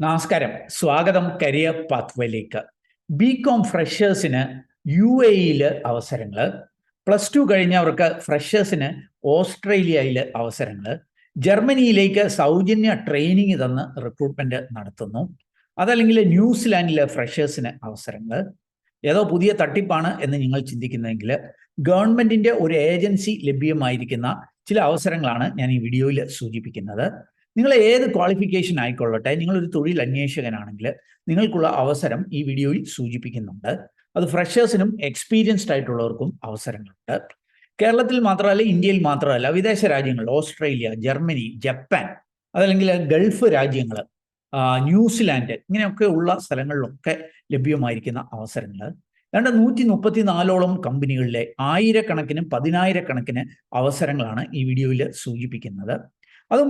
നമസ്കാരം, സ്വാഗതം career പാത്വേയിലേക്ക്. BCom ഫ്രഷേഴ്സിന് UAE അവസരങ്ങൾ, +2 കഴിഞ്ഞവർക്ക് ഫ്രഷേഴ്സിന് ഓസ്ട്രേലിയയിൽ അവസരങ്ങൾ, ജർമ്മനിയിലേക്ക് സൗജന്യ ട്രെയിനിങ് തന്ന് റിക്രൂട്ട്മെന്റ് നടത്തുന്നു. അതല്ലെങ്കിൽ ന്യൂസിലാൻഡിലെ ഫ്രഷേഴ്സിന് അവസരങ്ങൾ. ഏതോ പുതിയ തട്ടിപ്പാണ് എന്ന് നിങ്ങൾ ചിന്തിക്കുന്നതെങ്കിൽ ഗവൺമെന്റിന്റെ ഒരു ഏജൻസി ലഭ്യമായിരിക്കുന്ന ചില അവസരങ്ങളാണ് ഞാൻ ഈ വീഡിയോയിൽ സൂചിപ്പിക്കുന്നത്. നിങ്ങൾ ഏത് ക്വാളിഫിക്കേഷൻ ആയിക്കൊള്ളട്ടെ, നിങ്ങളൊരു തൊഴിൽ അന്വേഷകനാണെങ്കിൽ നിങ്ങൾക്കുള്ള അവസരം ഈ വീഡിയോയിൽ സൂചിപ്പിക്കുന്നുണ്ട്. അത് ഫ്രഷേഴ്സിനും എക്സ്പീരിയൻസ്ഡ് ആയിട്ടുള്ളവർക്കും അവസരങ്ങളുണ്ട്. കേരളത്തിൽ മാത്രമല്ല, ഇന്ത്യയിൽ മാത്രമല്ല, വിദേശ രാജ്യങ്ങൾ, ഓസ്ട്രേലിയ, ജർമ്മനി, ജപ്പാൻ, അതല്ലെങ്കിൽ ഗൾഫ് രാജ്യങ്ങൾ, ന്യൂസിലാൻഡ്, ഇങ്ങനെയൊക്കെ ഉള്ള സ്ഥലങ്ങളിലൊക്കെ ലഭ്യമായിരിക്കുന്ന അവസരങ്ങൾ. 134ഓളം കമ്പനികളിലെ ആയിരക്കണക്കിന് പതിനായിരക്കണക്കിന് അവസരങ്ങളാണ് ഈ വീഡിയോയിൽ സൂചിപ്പിക്കുന്നത്. അതും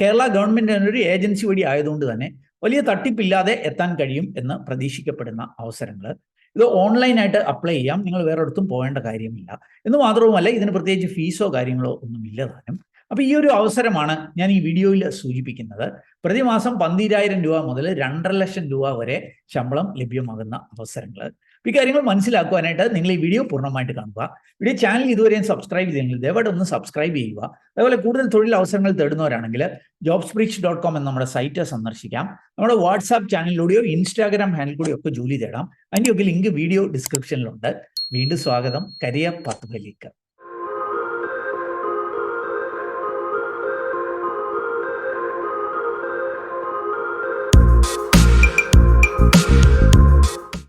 കേരള ഗവൺമെന്റിന് ഒരു ഏജൻസി വഴി ആയതുകൊണ്ട് തന്നെ വലിയ തട്ടിപ്പില്ലാതെ എത്താൻ കഴിയും എന്ന് പ്രതീക്ഷിക്കപ്പെടുന്ന അവസരങ്ങൾ. ഇത് ഓൺലൈനായിട്ട് അപ്ലൈ ചെയ്യാം, നിങ്ങൾ വേറെ ഒരിടത്തും പോകേണ്ട കാര്യമില്ല. എന്ന് മാത്രവുമല്ല, ഇതിന് പ്രത്യേകിച്ച് ഫീസോ കാര്യങ്ങളോ ഒന്നും ഇല്ലതാനും. അപ്പോൾ ഈ ഒരു അവസരമാണ് ഞാൻ ഈ വീഡിയോയിൽ സൂചിപ്പിക്കുന്നത്. പ്രതിമാസം 12,000 രൂപ മുതൽ 2.5 ലക്ഷം രൂപ വരെ ശമ്പളം ലഭ്യമാകുന്ന അവസരങ്ങൾ. ഈ കാര്യങ്ങൾ മനസ്സിലാക്കുവാനായിട്ട് നിങ്ങൾ ഈ വീഡിയോ പൂർണ്ണമായിട്ട് കാണുക. വീഡിയോ ചാനൽ ഇതുവരെയും സബ്സ്ക്രൈബ് ചെയ്തെങ്കിൽ ദയവായിട്ട് ഒന്ന് സബ്സ്ക്രൈബ് ചെയ്യുക. അതേപോലെ കൂടുതൽ തൊഴിൽ അവസരങ്ങൾ തേടുന്നവരാണെങ്കിൽ jobsbridge.com എന്ന നമ്മുടെ സൈറ്റ് സന്ദർശിക്കാം. നമ്മുടെ വാട്സാപ്പ് ചാനലിലൂടെയോ ഇൻസ്റ്റാഗ്രാം ഹാൻഡിലൂടെയോ ഒക്കെ ജോലി തേടാം. അതിൻ്റെയൊക്കെ ലിങ്ക് വീഡിയോ ഡിസ്ക്രിപ്ഷനിലുണ്ട്. വീണ്ടും സ്വാഗതം കരിയർ പാത്വേയിലേക്ക്.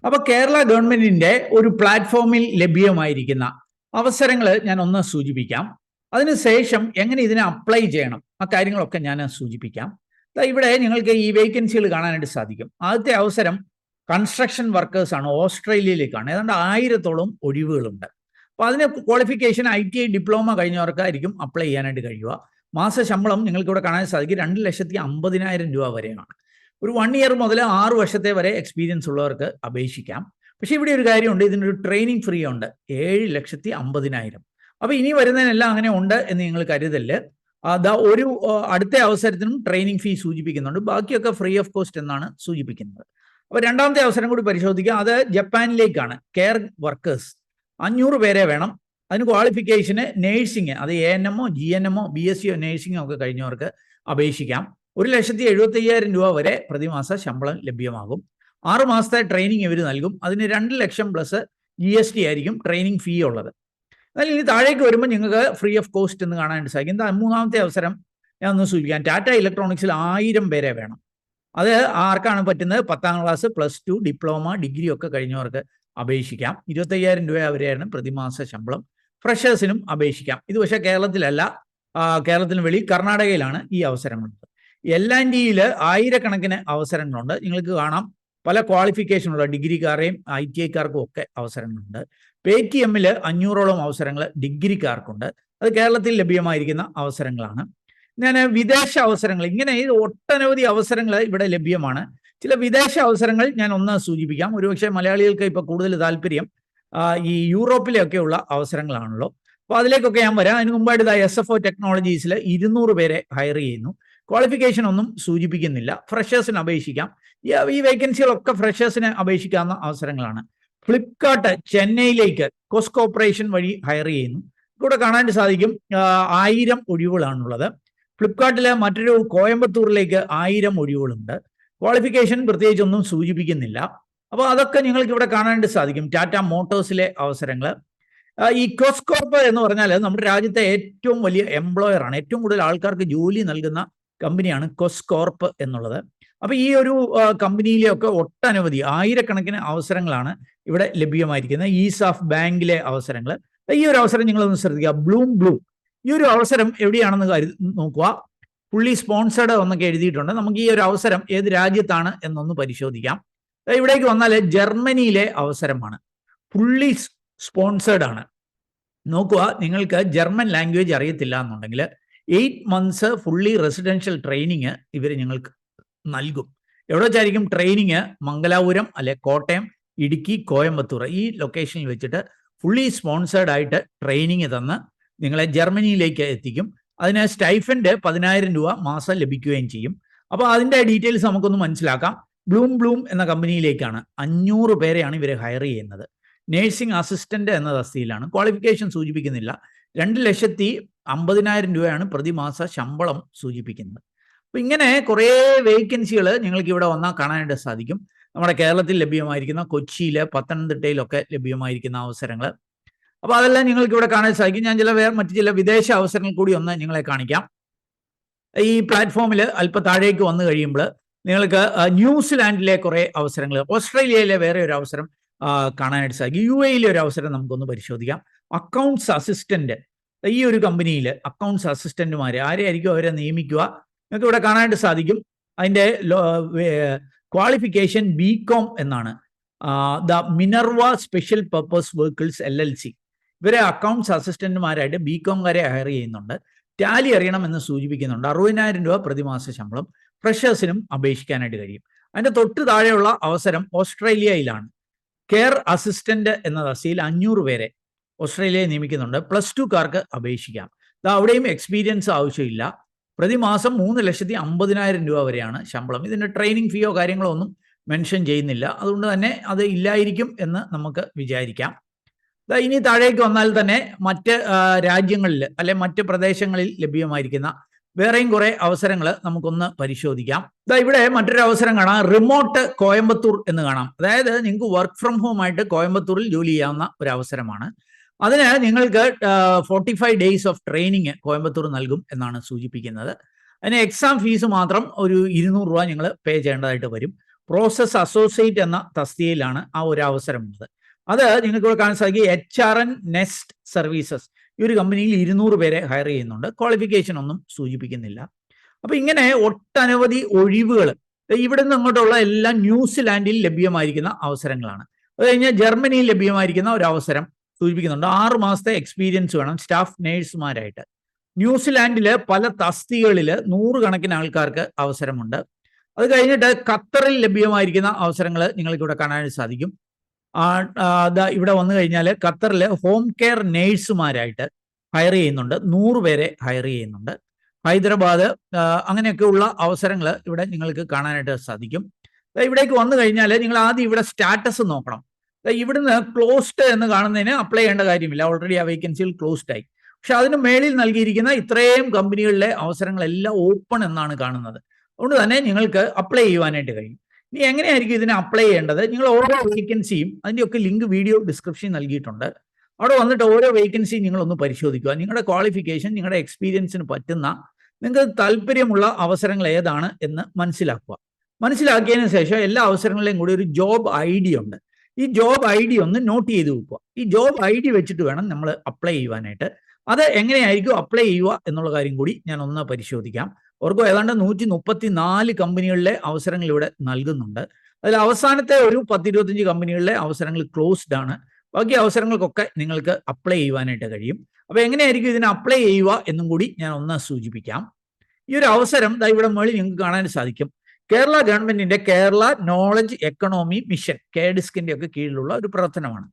അപ്പോൾ കേരള ഗവൺമെന്റിന്റെ ഒരു പ്ലാറ്റ്ഫോമിൽ ലഭ്യമായിരിക്കുന്ന അവസരങ്ങൾ ഞാൻ ഒന്ന് സൂചിപ്പിക്കാം. അതിനുശേഷം എങ്ങനെ ഇതിനെ അപ്ലൈ ചെയ്യണം ആ കാര്യങ്ങളൊക്കെ ഞാൻ സൂചിപ്പിക്കാം. ഇവിടെ നിങ്ങൾക്ക് ഈ വേക്കൻസികൾ കാണാനായിട്ട് സാധിക്കും. ആദ്യത്തെ അവസരം കൺസ്ട്രക്ഷൻ വർക്കേഴ്സ് ആണ്, ഓസ്ട്രേലിയയിലേക്കാണ്. ഏതാണ്ട് 1000ഓളം ഒഴിവുകളുണ്ട്. അപ്പോൾ അതിന് ക്വാളിഫിക്കേഷൻ ITI ഡിപ്ലോമ കഴിഞ്ഞവർക്കായിരിക്കും അപ്ലൈ ചെയ്യാനായിട്ട് കഴിയുക. മാസ ശമ്പളം നിങ്ങൾക്ക് ഇവിടെ കാണാൻ സാധിക്കും 2,50,000 രൂപ വരെയാണ്. ഒരു 1 ഇയർ മുതൽ 6 വർഷത്തെ വരെ എക്സ്പീരിയൻസ് ഉള്ളവർക്ക് അപേക്ഷിക്കാം. പക്ഷേ ഇവിടെ ഒരു കാര്യമുണ്ട്, ഇതിനൊരു ട്രെയിനിങ് ഫ്രീ ഉണ്ട്, 7,50,000. അപ്പോൾ ഇനി വരുന്നതിനെല്ലാം അങ്ങനെ ഉണ്ട് എന്ന് നിങ്ങൾ കരുതല്. ഒരു അടുത്ത അവസരത്തിനും ട്രെയിനിങ് ഫീ സൂചിപ്പിക്കുന്നുണ്ട്, ബാക്കിയൊക്കെ ഫ്രീ ഓഫ് കോസ്റ്റ് എന്നാണ് സൂചിപ്പിക്കുന്നത്. അപ്പോൾ രണ്ടാമത്തെ അവസരം കൂടി പരിശോധിക്കുക. അത് ജപ്പാനിലേക്കാണ്. കെയർ വർക്കേഴ്സ് 500 പേരെ വേണം. അതിന് ക്വാളിഫിക്കേഷന് നേഴ്സിംഗ്, അത് ANMO, GNMO, BSCO നേഴ്സിംഗോ ഒക്കെ കഴിഞ്ഞവർക്ക് അപേക്ഷിക്കാം. 1,75,000 രൂപ വരെ പ്രതിമാസ ശമ്പളം ലഭ്യമാകും. 6 മാസത്തെ ട്രെയിനിങ് ഇവർ നൽകും. അതിന് 2 ലക്ഷം പ്ലസ് GST ആയിരിക്കും ട്രെയിനിങ് ഫീ ഉള്ളത്. എന്നാൽ ഇനി താഴേക്ക് വരുമ്പോൾ നിങ്ങൾക്ക് ഫ്രീ ഓഫ് കോസ്റ്റ് എന്ന് കാണാനായിട്ട് സാധിക്കും. മൂന്നാമത്തെ അവസരം ഞാൻ ഒന്ന് സൂചിപ്പിക്കാം. ടാറ്റ ഇലക്ട്രോണിക്സിൽ 1000 പേരെ വേണം. അത് ആർക്കാണ് പറ്റുന്നത്? 10ാം ക്ലാസ്, +2, ഡിപ്ലോമ, ഡിഗ്രി ഒക്കെ കഴിഞ്ഞവർക്ക് അപേക്ഷിക്കാം. 25,000 രൂപ വരെയാണ് പ്രതിമാസ ശമ്പളം. ഫ്രഷേഴ്സിനും അപേക്ഷിക്കാം. ഇത് പക്ഷേ കേരളത്തിലല്ല, കേരളത്തിന് വെളി കർണാടകയിലാണ് ഈ അവസരങ്ങളുള്ളത്. L&Tയിൽ ആയിരക്കണക്കിന് അവസരങ്ങളുണ്ട്. നിങ്ങൾക്ക് കാണാം, പല ക്വാളിഫിക്കേഷനുള്ള ഡിഗ്രിക്കാരെയും ITIക്കാർക്കും ഒക്കെ അവസരങ്ങളുണ്ട്. Paytmൽ 500ഓളം അവസരങ്ങൾ ഡിഗ്രിക്കാർക്കുണ്ട്. അത് കേരളത്തിൽ ലഭ്യമായിരിക്കുന്ന അവസരങ്ങളാണ്. ഞാൻ വിദേശ അവസരങ്ങൾ, ഇങ്ങനെ ഒട്ടനവധി അവസരങ്ങൾ ഇവിടെ ലഭ്യമാണ്. ചില വിദേശ അവസരങ്ങൾ ഞാൻ ഒന്ന് സൂചിപ്പിക്കാം. ഒരുപക്ഷെ മലയാളികൾക്ക് ഇപ്പോൾ കൂടുതൽ താല്പര്യം ഈ യൂറോപ്പിലെയൊക്കെയുള്ള അവസരങ്ങളാണല്ലോ. അപ്പോൾ അതിലേക്കൊക്കെ ഞാൻ വരാം. അതിന് മുമ്പായിട്ട് SFO ടെക്നോളജീസിൽ 200 പേരെ ഹയർ ചെയ്യുന്നു. ക്വാളിഫിക്കേഷൻ ഒന്നും സൂചിപ്പിക്കുന്നില്ല. ഫ്രഷേഴ്സിന് അപേക്ഷിക്കാം. ഈ വേക്കൻസികളൊക്കെ ഫ്രഷേഴ്സിന് അപേക്ഷിക്കാവുന്ന അവസരങ്ങളാണ്. ഫ്ലിപ്കാർട്ട് ചെന്നൈയിലേക്ക് കോസ്റ്റ് കോർപ്പറേഷൻ വഴി ഹയർ ചെയ്യുന്നു. ഇവിടെ കാണാൻ സാധിക്കും 1000 ഒഴിവുകളാണുള്ളത്. ഫ്ലിപ്കാർട്ടിൽ മറ്റൊരു കോയമ്പത്തൂരിലേക്ക് 1000 ഒഴിവുകളുണ്ട്. ക്വാളിഫിക്കേഷൻ പ്രത്യേകിച്ച് ഒന്നും സൂചിപ്പിക്കുന്നില്ല. അപ്പോൾ അതൊക്കെ നിങ്ങൾക്ക് ഇവിടെ കാണാനായിട്ട് സാധിക്കും. ടാറ്റ മോട്ടോഴ്സിലെ അവസരങ്ങൾ. ഈ കോസ്കോർപ്പ് എന്ന് പറഞ്ഞാൽ നമ്മുടെ രാജ്യത്തെ ഏറ്റവും വലിയ എംപ്ലോയർ ആണ്. ഏറ്റവും കൂടുതൽ ആൾക്കാർക്ക് ജോലി നൽകുന്ന കമ്പനിയാണ് കോസ്കോർപ്പ് എന്നുള്ളത്. അപ്പോൾ ഈ ഒരു കമ്പനിയിലെയൊക്കെ ഒട്ടനവധി ആയിരക്കണക്കിന് അവസരങ്ങളാണ് ഇവിടെ ലഭ്യമായിരിക്കുന്നത്. ഈസ് ഓഫ് ബാങ്കിലെ അവസരങ്ങൾ. ഈ ഒരു അവസരം നിങ്ങളൊന്ന് ശ്രദ്ധിക്കുക. ബ്ലൂ ഈ ഒരു അവസരം എവിടെയാണെന്ന് നോക്കുക. ഫുള്ളി സ്പോൺസേഡ് എന്നൊക്കെ എഴുതിയിട്ടുണ്ട്. നമുക്ക് ഈ ഒരു അവസരം ഏത് രാജ്യത്താണ് എന്നൊന്ന് പരിശോധിക്കാം. ഇവിടേക്ക് വന്നാൽ ജർമ്മനിയിലെ അവസരമാണ്. ഫുള്ളി സ്പോൺസേഡ് ആണ്. നോക്കുക, നിങ്ങൾക്ക് ജർമ്മൻ ലാംഗ്വേജ് അറിയത്തില്ല എന്നുണ്ടെങ്കിൽ 8 months ഫുള്ളി റെസിഡൻഷ്യൽ ട്രെയിനിങ് ഇവർ നിങ്ങൾക്ക് നൽകും. എവിടെ വെച്ചായിരിക്കും ട്രെയിനിങ്? മംഗലാപുരം, അല്ലെ കോട്ടയം, ഇടുക്കി, കോയമ്പത്തൂർ, ഈ ലൊക്കേഷനിൽ വെച്ചിട്ട് ഫുള്ളി സ്പോൺസേഡ് ആയിട്ട് ട്രെയിനിങ് തന്ന് നിങ്ങളെ ജർമ്മനിയിലേക്ക് എത്തിക്കും. അതിന് സ്റ്റൈഫൻഡ് 10,000 രൂപ മാസം ലഭിക്കുകയും ചെയ്യും. അപ്പോൾ അതിൻ്റെ ഡീറ്റെയിൽസ് നമുക്കൊന്ന് മനസ്സിലാക്കാം. ബ്ലൂം എന്ന കമ്പനിയിലേക്കാണ് 500 പേരെയാണ് ഇവർ ഹയർ ചെയ്യുന്നത്. നേഴ്സിംഗ് അസിസ്റ്റന്റ് എന്ന തസ്തികയിലാണ്. ക്വാളിഫിക്കേഷൻ സൂചിപ്പിക്കുന്നില്ല. 2,50,000 രൂപയാണ് പ്രതിമാസ ശമ്പളം സൂചിപ്പിക്കുന്നത്. അപ്പോൾ ഇങ്ങനെ കുറേ വേക്കൻസികൾ നിങ്ങൾക്ക് ഇവിടെ വന്നാൽ കാണാനായിട്ട് സാധിക്കും. നമ്മുടെ കേരളത്തിൽ ലഭ്യമായിരിക്കുന്ന, കൊച്ചിയിൽ, പത്തനംതിട്ടയിലൊക്കെ ലഭ്യമായിരിക്കുന്ന അവസരങ്ങൾ. അപ്പോൾ അതെല്ലാം നിങ്ങൾക്ക് ഇവിടെ കാണാൻ സാധിക്കും. ഞാൻ മറ്റു ചില വിദേശ അവസരങ്ങൾ കൂടി ഒന്ന് നിങ്ങളെ കാണിക്കാം. ഈ പ്ലാറ്റ്ഫോമിൽ അല്പം താഴേക്ക് വന്നു കഴിയുമ്പോൾ നിങ്ങൾക്ക് ന്യൂസിലാൻഡിലെ കുറേ അവസരങ്ങൾ, ഓസ്ട്രേലിയയിലെ വേറെ ഒരു അവസരം കാണാനായിട്ട് സാധിക്കും. UAE ഒരു അവസരം നമുക്കൊന്ന് പരിശോധിക്കാം. അക്കൗണ്ട്സ് അസിസ്റ്റന്റ്, ഈ ഒരു കമ്പനിയിൽ അക്കൗണ്ട്സ് അസിസ്റ്റന്റുമാർ ആരെയായിരിക്കും അവരെ നിയമിക്കുക നിങ്ങൾക്ക് ഇവിടെ കാണാനായിട്ട് സാധിക്കും. അതിൻ്റെ ക്വാളിഫിക്കേഷൻ BCom എന്നാണ്. The Minerva special purpose vehicles LLC ഇവരെ അക്കൗണ്ട്സ് അസിസ്റ്റന്റുമാരായിട്ട് BComകാരെ ഹയർ ചെയ്യുന്നുണ്ട്. ടാലി അറിയണമെന്ന് സൂചിപ്പിക്കുന്നുണ്ട്. 60,000 രൂപ പ്രതിമാസ ശമ്പളം. ഫ്രഷേഴ്സിനും അപേക്ഷിക്കാനായിട്ട് കഴിയും. അതിൻ്റെ തൊട്ട് താഴെയുള്ള അവസരം ഓസ്ട്രേലിയയിലാണ്. കെയർ അസിസ്റ്റന്റ് എന്ന തസ്തികയിൽ 500 പേരെ ഓസ്ട്രേലിയയിൽ നിയമിക്കുന്നുണ്ട്. +2കാർക്ക് അപേക്ഷിക്കാം. അവിടെയും എക്സ്പീരിയൻസ് ആവശ്യമില്ല. പ്രതിമാസം 3,50,000 രൂപ വരെയാണ് ശമ്പളം. ഇതിൻ്റെ ട്രെയിനിങ് ഫീയോ കാര്യങ്ങളോ ഒന്നും മെൻഷൻ ചെയ്യുന്നില്ല. അതുകൊണ്ട് തന്നെ അത് ഇല്ലായിരിക്കും എന്ന് നമുക്ക് വിചാരിക്കാം. ഇനി താഴേക്ക് വന്നാൽ തന്നെ മറ്റ് രാജ്യങ്ങളിൽ അല്ലെ മറ്റ് പ്രദേശങ്ങളിൽ ലഭ്യമായിരിക്കുന്ന വേറെയും കുറെ അവസരങ്ങൾ നമുക്കൊന്ന് പരിശോധിക്കാം. ഇവിടെ മറ്റൊരു അവസരം കാണാം. റിമോട്ട് കോയമ്പത്തൂർ എന്ന് കാണാം. അതായത് നിങ്ങൾക്ക് വർക്ക് ഫ്രം ഹോം ആയിട്ട് കോയമ്പത്തൂരിൽ ജോലി ചെയ്യാവുന്ന ഒരു അവസരമാണ്. അതിന് നിങ്ങൾക്ക് 45 days ഓഫ് ട്രെയിനിങ് കോയമ്പത്തൂർ നൽകും എന്നാണ് സൂചിപ്പിക്കുന്നത്. അതിന് എക്സാം ഫീസ് മാത്രം ഒരു 200 രൂപ നിങ്ങൾ പേ ചെയ്യേണ്ടതായിട്ട് വരും. പ്രോസസ് അസോസിയേറ്റ് എന്ന തസ്തികയിലാണ് ആ ഒരു അവസരമുള്ളത്. അത് നിങ്ങൾക്ക് കാണാൻ സാധിക്കും. HRN നെസ്റ്റ് സർവീസസ് ഈ ഒരു കമ്പനിയിൽ 200 പേരെ ഹയർ ചെയ്യുന്നുണ്ട്. ക്വാളിഫിക്കേഷൻ ഒന്നും സൂചിപ്പിക്കുന്നില്ല. അപ്പോൾ ഇങ്ങനെ ഒട്ടനവധി ഒഴിവുകൾ ഇവിടെ നിന്ന് അങ്ങോട്ടുള്ള എല്ലാം ന്യൂസിലാൻഡിൽ ലഭ്യമായിരിക്കുന്ന അവസരങ്ങൾ. അത് കഴിഞ്ഞാൽ ജർമ്മനിയിൽ ലഭ്യമായിരിക്കുന്ന ഒരു അവസരം സൂചിപ്പിക്കുന്നുണ്ട്. 6 മാസത്തെ എക്സ്പീരിയൻസ് വേണം സ്റ്റാഫ് നേഴ്സുമാരായിട്ട്. ന്യൂസിലാൻഡിൽ പല തസ്തികകളിൽ 100 കണക്കിന് ആൾക്കാർക്ക് അവസരമുണ്ട്. അത് കഴിഞ്ഞിട്ട് ഖത്തറിൽ ലഭ്യമായിരിക്കുന്ന അവസരങ്ങൾ നിങ്ങൾക്ക് ഇവിടെ കാണാൻ സാധിക്കും. ഇവിടെ വന്നു കഴിഞ്ഞാൽ ഖത്തറിൽ ഹോം കെയർ നേഴ്സുമാരായിട്ട് ഹയർ ചെയ്യുന്നുണ്ട്. 100 പേരെ ഹയർ ചെയ്യുന്നുണ്ട്. ഹൈദരാബാദ് അങ്ങനെയൊക്കെയുള്ള അവസരങ്ങൾ ഇവിടെ നിങ്ങൾക്ക് കാണാനായിട്ട് സാധിക്കും. ഇവിടേക്ക് വന്നു കഴിഞ്ഞാൽ നിങ്ങൾ ആദ്യം ഇവിടെ സ്റ്റാറ്റസ് നോക്കണം. ഇവിടുന്ന് ക്ലോസ്ഡ് എന്ന് കാണുന്നതിന് അപ്ലൈ ചെയ്യേണ്ട കാര്യമില്ല. ഓൾറെഡി ആ വേക്കൻസികൾ ക്ലോസ്ഡ് ആയി. പക്ഷെ അതിന് മേളിൽ നൽകിയിരിക്കുന്ന ഇത്രയും കമ്പനികളിലെ അവസരങ്ങളെല്ലാം ഓപ്പൺ എന്നാണ് കാണുന്നത്. അതുകൊണ്ട് തന്നെ നിങ്ങൾക്ക് അപ്ലൈ ചെയ്യുവാനായിട്ട് കഴിയും. ഇനി എങ്ങനെയായിരിക്കും ഇതിനെ അപ്ലൈ ചെയ്യേണ്ടത്? നിങ്ങൾ ഓരോ വേക്കൻസിയും അതിൻ്റെയൊക്കെ ലിങ്ക് വീഡിയോ ഡിസ്ക്രിപ്ഷനിൽ നൽകിയിട്ടുണ്ട്. അവിടെ വന്നിട്ട് ഓരോ വേക്കൻസിയും നിങ്ങളൊന്ന് പരിശോധിക്കുക. നിങ്ങളുടെ ക്വാളിഫിക്കേഷൻ, നിങ്ങളുടെ എക്സ്പീരിയൻസിന് പറ്റുന്ന, നിങ്ങൾക്ക് താല്പര്യമുള്ള അവസരങ്ങൾ ഏതാണ് എന്ന് മനസ്സിലാക്കുക. മനസ്സിലാക്കിയതിന് ശേഷം എല്ലാ അവസരങ്ങളിലെയും കൂടി ഒരു ജോബ് ID ഉണ്ട്. ഈ ജോബ് ID ഒന്ന് നോട്ട് ചെയ്ത് വെക്കുക. ഈ ജോബ് ID വെച്ചിട്ട് വേണം നമ്മൾ അപ്ലൈ ചെയ്യുവാനായിട്ട്. അത് എങ്ങനെയായിരിക്കും അപ്ലൈ ചെയ്യുക എന്നുള്ള കാര്യം കൂടി ഞാൻ ഒന്ന് പരിശോധിക്കാം. അവർക്ക് ഏതാണ്ട് 134 കമ്പനികളിലെ അവസരങ്ങൾ ഇവിടെ നൽകുന്നുണ്ട്. അതിൽ അവസാനത്തെ ഒരു 10-25 കമ്പനികളിലെ അവസരങ്ങൾ ക്ലോസ്ഡ് ആണ്. ബാക്കി അവസരങ്ങൾക്കൊക്കെ നിങ്ങൾക്ക് അപ്ലൈ ചെയ്യുവാനായിട്ട് കഴിയും. അപ്പോൾ എങ്ങനെയായിരിക്കും ഇതിനെ അപ്ലൈ ചെയ്യുക എന്നും കൂടി ഞാൻ ഒന്ന് സൂചിപ്പിക്കാം. ഈ ഒരു അവസരം ഇവിടെ മുകളിൽ നിങ്ങൾക്ക് കാണാൻ സാധിക്കും. കേരള ഗവൺമെന്റിന്റെ കേരള നോളജ് എക്കണോമി മിഷൻ, KDISCിന്റെ ഒക്കെ കീഴിലുള്ള ഒരു പ്രവർത്തനമാണ്.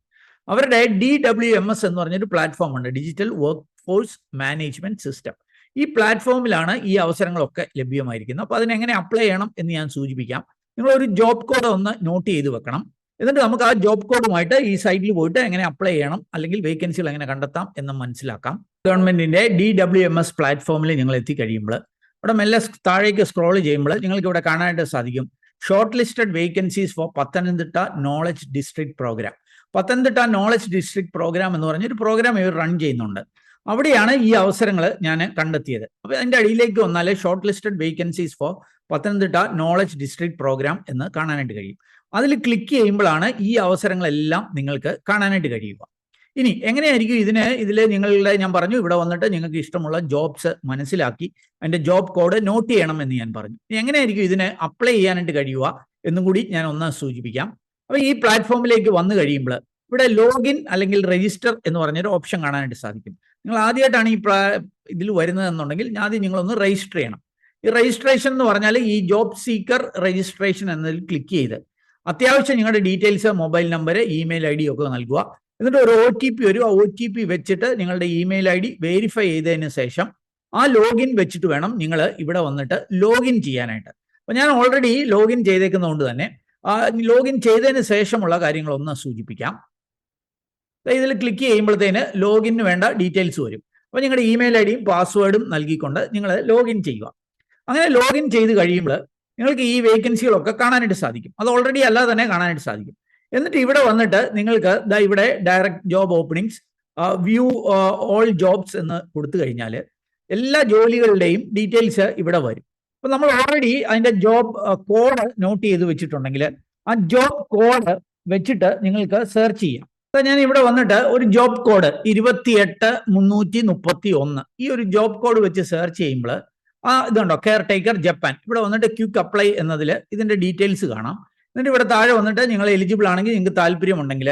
അവരുടെ DWMS എന്ന് പറഞ്ഞൊരു പ്ലാറ്റ്ഫോം ഉണ്ട്, digital work force management system. ഈ പ്ലാറ്റ്ഫോമിലാണ് ഈ അവസരങ്ങളൊക്കെ ലഭ്യമായിരിക്കുന്നത്. അപ്പോൾ അതിനെങ്ങനെ അപ്ലൈ ചെയ്യണം എന്ന് ഞാൻ സൂചിപ്പിക്കാം. നിങ്ങളൊരു ജോബ് കോഡ് ഒന്ന് നോട്ട് ചെയ്ത് വെക്കണം. എന്നിട്ട് നമുക്ക് ആ ജോബ് കോഡുമായിട്ട് ഈ സൈറ്റിൽ പോയിട്ട് എങ്ങനെ അപ്ലൈ ചെയ്യണം, അല്ലെങ്കിൽ വേക്കൻസികൾ എങ്ങനെ കണ്ടെത്താം എന്ന് മനസ്സിലാക്കാം. ഗവൺമെന്റിന്റെ DWMS പ്ലാറ്റ്ഫോമിൽ നിങ്ങൾ എത്തിക്കഴിയുമ്പോൾ അവിടെ മെല്ലെ താഴേക്ക് സ്ക്രോൾ ചെയ്യുമ്പോൾ നിങ്ങൾക്ക് ഇവിടെ കാണാനായിട്ട് സാധിക്കും shortlisted vacancies for Pathanamthitta knowledge district programme. Pathanamthitta knowledge district programme എന്ന് പറഞ്ഞൊരു പ്രോഗ്രാം ഇവർ റൺ ചെയ്യുന്നുണ്ട്. അവിടെയാണ് ഈ അവസരങ്ങൾ ഞാൻ കണ്ടെത്തിയത്. അപ്പോൾ അതിൻ്റെ അടിയിലേക്ക് വന്നാൽ shortlisted vacancies for Pathanamthitta knowledge district programme എന്ന് കാണാനായിട്ട് കഴിയും. അതിൽ ക്ലിക്ക് ചെയ്യുമ്പോഴാണ് ഈ അവസരങ്ങളെല്ലാം നിങ്ങൾക്ക് കാണാനായിട്ട് കഴിയുക. ഇനി എങ്ങനെയായിരിക്കും ഇതിൽ നിങ്ങളുടെ, ഞാൻ പറഞ്ഞു ഇവിടെ വന്നിട്ട് നിങ്ങൾക്ക് ഇഷ്ടമുള്ള ജോബ്സ് മനസ്സിലാക്കി അതിൻ്റെ ജോബ് കോഡ് നോട്ട് ചെയ്യണം എന്ന് ഞാൻ പറഞ്ഞു. ഇനി എങ്ങനെയായിരിക്കും ഇതിന് അപ്ലൈ ചെയ്യാനായിട്ട് കഴിയുക എന്നും കൂടി ഞാൻ ഒന്ന് സൂചിപ്പിക്കാം. അപ്പോൾ ഈ പ്ലാറ്റ്ഫോമിലേക്ക് വന്നു കഴിയുമ്പോൾ ഇവിടെ ലോഗിൻ അല്ലെങ്കിൽ രജിസ്റ്റർ എന്ന് പറഞ്ഞൊരു ഓപ്ഷൻ കാണാനായിട്ട് സാധിക്കും. നിങ്ങൾ ആദ്യമായിട്ടാണ് ഇതിൽ വരുന്നതെന്നുണ്ടെങ്കിൽ ആദ്യം നിങ്ങളൊന്ന് രജിസ്റ്റർ ചെയ്യണം. ഈ രജിസ്ട്രേഷൻ എന്ന് പറഞ്ഞാൽ ഈ ജോബ് സീക്കർ രജിസ്ട്രേഷൻ എന്നതിൽ ക്ലിക്ക് ചെയ്ത് അത്യാവശ്യം നിങ്ങളുടെ details, mobile number, email ID ഒക്കെ നൽകുക. എന്നിട്ട് ഒരു OTP വരും. ആ OTP വെച്ചിട്ട് നിങ്ങളുടെ ഇമെയിൽ ID വെരിഫൈ ചെയ്തതിന് ശേഷം ആ ലോഗിൻ വെച്ചിട്ട് വേണം നിങ്ങൾ ഇവിടെ വന്നിട്ട് ലോഗിൻ ചെയ്യാനായിട്ട്. അപ്പോൾ ഞാൻ ഓൾറെഡി ലോഗിൻ ചെയ്തേക്കുന്നതുകൊണ്ട് തന്നെ ലോഗിൻ ചെയ്തതിന് ശേഷമുള്ള കാര്യങ്ങളൊന്ന് സൂചിപ്പിക്കാം. ഇതിൽ ക്ലിക്ക് ചെയ്യുമ്പോഴത്തേന് ലോഗിന് വേണ്ട ഡീറ്റെയിൽസ് വരും. അപ്പോൾ നിങ്ങളുടെ ഇമെയിൽ ഐഡിയും പാസ്വേഡും നൽകിക്കൊണ്ട് നിങ്ങൾ ലോഗിൻ ചെയ്യുക. അങ്ങനെ ലോഗിൻ ചെയ്ത് കഴിയുമ്പോൾ നിങ്ങൾക്ക് ഈ വേക്കൻസികളൊക്കെ കാണാനായിട്ട് സാധിക്കും. അത് ഓൾറെഡി അല്ലാതെ തന്നെ കാണാനായിട്ട് സാധിക്കും. എന്നിട്ട് ഇവിടെ വന്നിട്ട് നിങ്ങൾക്ക് ഇവിടെ direct job openings view all jobs എന്ന് കൊടുത്തു കഴിഞ്ഞാൽ എല്ലാ ജോലികളുടെയും ഡീറ്റെയിൽസ് ഇവിടെ വരും. അപ്പോൾ നമ്മൾ ഓൾറെഡി അതിൻ്റെ ജോബ് കോഡ് നോട്ട് ചെയ്ത് വെച്ചിട്ടുണ്ടെങ്കിൽ ആ ജോബ് കോഡ് വെച്ചിട്ട് നിങ്ങൾക്ക് സെർച്ച് ചെയ്യാം. ഞാൻ ഇവിടെ വന്നിട്ട് ഒരു ജോബ് കോഡ് 28331 ഈ ഒരു ജോബ് കോഡ് വെച്ച് സെർച്ച് ചെയ്യുമ്പോൾ ഇതുണ്ടോ, കെയർ ടേക്കർ ജപ്പാൻ. ഇവിടെ വന്നിട്ട് ക്വിക്ക് അപ്ലൈ എന്നതിൽ ഇതിന്റെ ഡീറ്റെയിൽസ് കാണാം. എന്നിട്ട് ഇവിടെ താഴെ വന്നിട്ട് നിങ്ങൾ എലിജിബിൾ ആണെങ്കിൽ നിങ്ങൾക്ക് താല്പര്യമുണ്ടെങ്കിൽ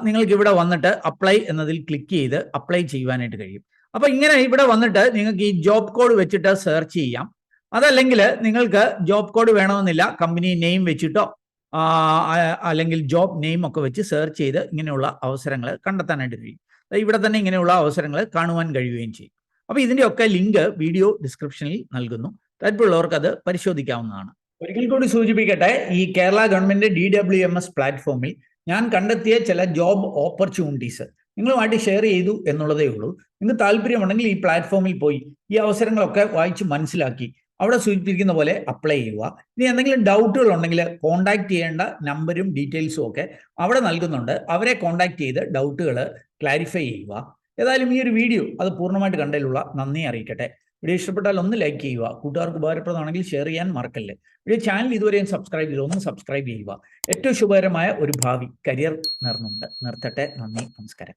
നിങ്ങൾക്ക് ഇവിടെ വന്നിട്ട് അപ്ലൈ എന്നതിൽ ക്ലിക്ക് ചെയ്ത് അപ്ലൈ ചെയ്യുവാനായിട്ട് കഴിയും. അപ്പൊ ഇങ്ങനെ ഇവിടെ വന്നിട്ട് നിങ്ങൾക്ക് ഈ ജോബ് കോഡ് വെച്ചിട്ട് സെർച്ച് ചെയ്യാം. അതല്ലെങ്കിൽ നിങ്ങൾക്ക് ജോബ് കോഡ് വേണമെന്നില്ല, കമ്പനി നെയിം വെച്ചിട്ടോ അല്ലെങ്കിൽ ജോബ് നെയിം ഒക്കെ വെച്ച് സെർച്ച് ചെയ്ത് ഇങ്ങനെയുള്ള അവസരങ്ങൾ കണ്ടെത്താനായിട്ട് കഴിയും. ഇവിടെ തന്നെ ഇങ്ങനെയുള്ള അവസരങ്ങൾ കാണുവാൻ കഴിയുകയും ചെയ്യും. അപ്പോൾ ഇതിൻ്റെയൊക്കെ ലിങ്ക് വീഡിയോ ഡിസ്ക്രിപ്ഷനിൽ നൽകുന്നു. താല്പര്യമുള്ളവർക്ക് അത് പരിശോധിക്കാവുന്നതാണ്. ഒരിക്കൽ കൂടി സൂചിപ്പിക്കട്ടെ, ഈ കേരള ഗവൺമെന്റ് DWMS പ്ലാറ്റ്ഫോമിൽ ഞാൻ കണ്ടെത്തിയ ചില ജോബ് ഓപ്പർച്യൂണിറ്റീസ് നിങ്ങളുമായിട്ട് ഷെയർ ചെയ്തു എന്നുള്ളതേ ഉള്ളൂ. നിങ്ങൾക്ക് താല്പര്യമുണ്ടെങ്കിൽ ഈ പ്ലാറ്റ്ഫോമിൽ പോയി ഈ അവസരങ്ങളൊക്കെ വായിച്ച് മനസ്സിലാക്കി അവിടെ സൂചിപ്പിക്കുന്ന പോലെ അപ്ലൈ ചെയ്യുക. ഇനി എന്തെങ്കിലും ഡൗട്ടുകൾ ഉണ്ടെങ്കിൽ കോൺടാക്ട് ചെയ്യേണ്ട നമ്പരും ഡീറ്റെയിൽസും ഒക്കെ അവിടെ നൽകുന്നുണ്ട്. അവരെ കോൺടാക്ട് ചെയ്ത് ഡൗട്ടുകൾ ക്ലാരിഫൈ ചെയ്യുക. ഏതായാലും ഈ ഒരു വീഡിയോ അത് പൂർണ്ണമായിട്ട് കണ്ടതിലുള്ള നന്ദി അറിയിക്കട്ടെ. വീഡിയോ ഇഷ്ടപ്പെട്ടാൽ ഒന്ന് ലൈക്ക് ചെയ്യുക. കൂട്ടുകാർക്ക് ഉപകാരപ്രദമാണെങ്കിൽ ഷെയർ ചെയ്യാൻ മറക്കല്ലേ. വീഡിയോ ചാനൽ ഇതുവരെയും സബ്സ്ക്രൈബ് ചെയ്ത് ഒന്ന് സബ്സ്ക്രൈബ് ചെയ്യുക. ഏറ്റവും ശുഭകരമായ ഒരു ഭാവി കരിയർ നേർന്നുണ്ട്. നിർത്തട്ടെ. നന്ദി, നമസ്കാരം.